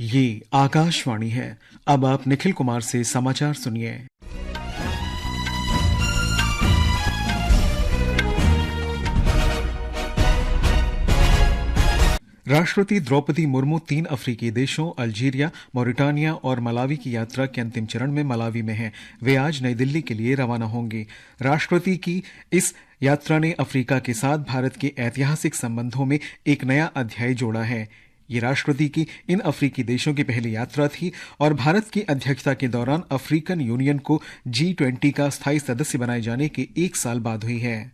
ये आकाशवाणी है। अब आप निखिल कुमार से समाचार सुनिए। राष्ट्रपति द्रौपदी मुर्मू 3 अफ्रीकी देशों अल्जीरिया, मॉरिटानिया और मलावी की यात्रा के अंतिम चरण में मलावी में हैं। वे आज नई दिल्ली के लिए रवाना होंगे। राष्ट्रपति की इस यात्रा ने अफ्रीका के साथ भारत के ऐतिहासिक संबंधों में एक नया अध्याय जोड़ा है। ये राष्ट्रपति की इन अफ्रीकी देशों की पहली यात्रा थी और भारत की अध्यक्षता के दौरान अफ्रीकन यूनियन को G20 का स्थायी सदस्य बनाए जाने के 1 साल बाद हुई है।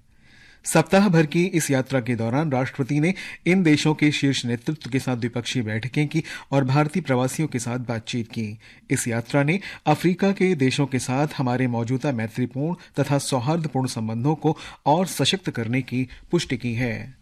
सप्ताह भर की इस यात्रा के दौरान राष्ट्रपति ने इन देशों के शीर्ष नेतृत्व के साथ द्विपक्षीय बैठकें की और भारतीय प्रवासियों के साथ बातचीत की। इस यात्रा ने अफ्रीका के देशों के साथ हमारे मौजूदा मैत्रीपूर्ण तथा सौहार्दपूर्ण संबंधों को और सशक्त करने की पुष्टि की है।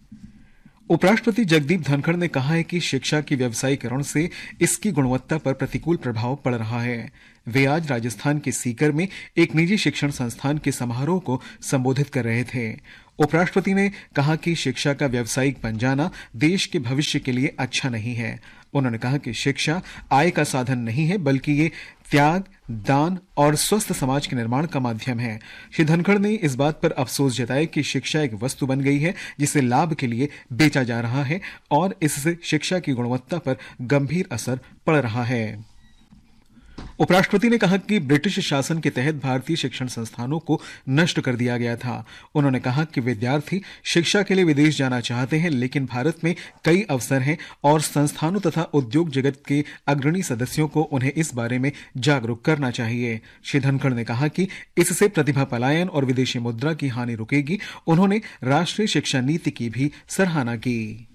उपराष्ट्रपति जगदीप धनखड़ ने कहा है कि शिक्षा की व्यवसायीकरण से इसकी गुणवत्ता पर प्रतिकूल प्रभाव पड़ रहा है। वे आज राजस्थान के सीकर में एक निजी शिक्षण संस्थान के समारोह को संबोधित कर रहे थे। उपराष्ट्रपति ने कहा कि शिक्षा का व्यावसायिक बन जाना देश के भविष्य के लिए अच्छा नहीं है। उन्होंने कहा कि शिक्षा आय का साधन नहीं है, बल्कि ये त्याग, दान और स्वस्थ समाज के निर्माण का माध्यम है। श्री धनखड़ ने इस बात पर अफसोस जताया कि शिक्षा एक वस्तु बन गई है जिसे लाभ के लिए बेचा जा रहा है और इससे शिक्षा की गुणवत्ता पर गंभीर असर पड़ रहा है। उपराष्ट्रपति ने कहा कि ब्रिटिश शासन के तहत भारतीय शिक्षण संस्थानों को नष्ट कर दिया गया था। उन्होंने कहा कि विद्यार्थी शिक्षा के लिए विदेश जाना चाहते हैं, लेकिन भारत में कई अवसर हैं और संस्थानों तथा उद्योग जगत के अग्रणी सदस्यों को उन्हें इस बारे में जागरूक करना चाहिए। श्री धनखड़ ने कहा कि इससे प्रतिभा पलायन और विदेशी मुद्रा की हानि रुकेगी। उन्होंने राष्ट्रीय शिक्षा नीति की भी सराहना की।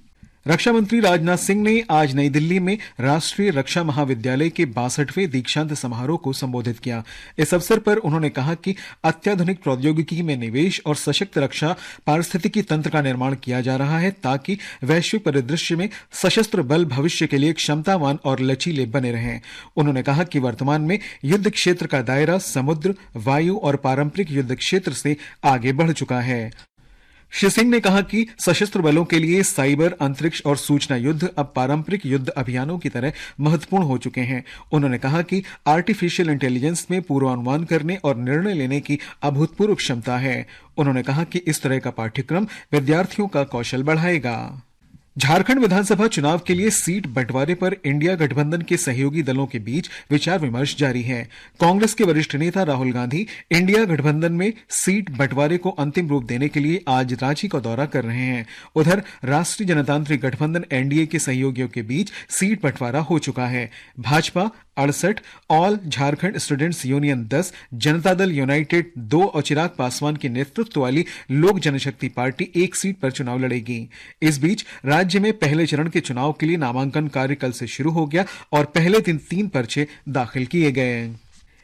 रक्षा मंत्री राजनाथ सिंह ने आज नई दिल्ली में राष्ट्रीय रक्षा महाविद्यालय के 62वें दीक्षांत समारोह को संबोधित किया। इस अवसर पर उन्होंने कहा कि अत्याधुनिक प्रौद्योगिकी में निवेश और सशक्त रक्षा पारिस्थितिकी तंत्र का निर्माण किया जा रहा है ताकि वैश्विक परिदृश्य में सशस्त्र बल भविष्य के लिए क्षमतावान और लचीले बने रहें। उन्होंने कहा कि वर्तमान में युद्ध क्षेत्र का दायरा समुद्र, वायु और पारंपरिक युद्ध क्षेत्र से आगे बढ़ चुका है। श्री सिंह ने कहा कि सशस्त्र बलों के लिए साइबर, अंतरिक्ष और सूचना युद्ध अब पारंपरिक युद्ध अभियानों की तरह महत्वपूर्ण हो चुके हैं। उन्होंने कहा कि आर्टिफिशियल इंटेलिजेंस में पूर्वानुमान करने और निर्णय लेने की अभूतपूर्व क्षमता है। उन्होंने कहा कि इस तरह का पाठ्यक्रम विद्यार्थियों का कौशल बढ़ाएगा। झारखंड विधानसभा चुनाव के लिए सीट बंटवारे पर इंडिया गठबंधन के सहयोगी दलों के बीच विचार विमर्श जारी है। कांग्रेस के वरिष्ठ नेता राहुल गांधी इंडिया गठबंधन में सीट बंटवारे को अंतिम रूप देने के लिए आज रांची का दौरा कर रहे हैं। उधर राष्ट्रीय जनतांत्रिक गठबंधन एनडीए के सहयोगियों के बीच सीट बंटवारा हो चुका है। Bhajpa 68, all Jharkhand students union 10, Janata Dal United 2 और चिराग पासवान के नेतृत्व वाली लोक जनशक्ति पार्टी 1 सीट पर चुनाव लड़ेगी। इस बीच राज्य में पहले चरण के चुनाव के लिए नामांकन कार्य कल से शुरू हो गया और पहले दिन 3 पर्चे दाखिल किए गए।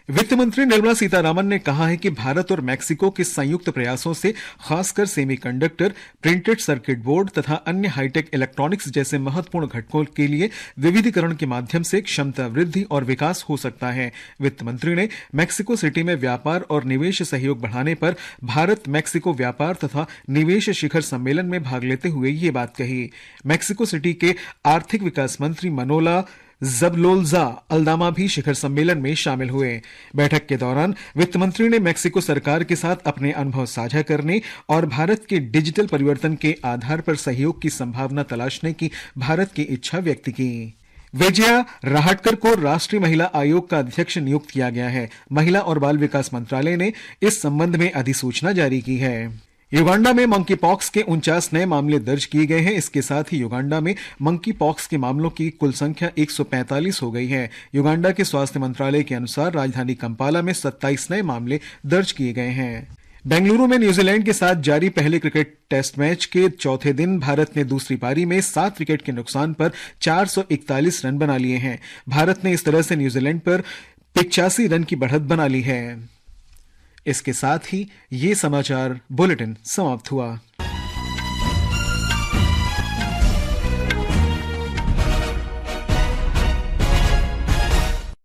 वित्त मंत्री निर्मला सीतारामन ने कहा है कि भारत और मैक्सिको के संयुक्त प्रयासों से खासकर सेमीकंडक्टर, प्रिंटेड सर्किट बोर्ड तथा अन्य हाईटेक इलेक्ट्रॉनिक्स जैसे महत्वपूर्ण घटकों के लिए विविधीकरण के माध्यम से क्षमता वृद्धि और विकास हो सकता है। वित्त मंत्री ने मैक्सिको सिटी में व्यापार और निवेश सहयोग बढ़ाने पर भारत मैक्सिको व्यापार तथा निवेश शिखर सम्मेलन में भाग लेते हुए ये बात कही। मैक्सिको सिटी के आर्थिक विकास मंत्री मनोला जबलोल्जा अल्दामा भी शिखर सम्मेलन में शामिल हुए। बैठक के दौरान वित्त मंत्री ने मैक्सिको सरकार के साथ अपने अनुभव साझा करने और भारत के डिजिटल परिवर्तन के आधार पर सहयोग की संभावना तलाशने की भारत की इच्छा व्यक्त की। विजया राहटकर को राष्ट्रीय महिला आयोग का अध्यक्ष नियुक्त किया गया है। महिला और बाल विकास मंत्रालय ने इस संबंध में अधिसूचना जारी की है। युगांडा में मंकी पॉक्स के 49 नए मामले दर्ज किए गए हैं। इसके साथ ही युगांडा में मंकी पॉक्स के मामलों की कुल संख्या 145 हो गई है। युगांडा के स्वास्थ्य मंत्रालय के अनुसार राजधानी कंपाला में 27 नए मामले दर्ज किए गए हैं। बेंगलुरु में न्यूजीलैंड के साथ जारी पहले क्रिकेट टेस्ट मैच के चौथे दिन भारत ने दूसरी पारी में 7 विकेट के नुकसान पर 441 रन बना लिए हैं। भारत ने इस तरह से न्यूजीलैंड पर 85 रन की बढ़त बना ली है। इसके साथ ही ये समाचार बुलेटिन समाप्त हुआ।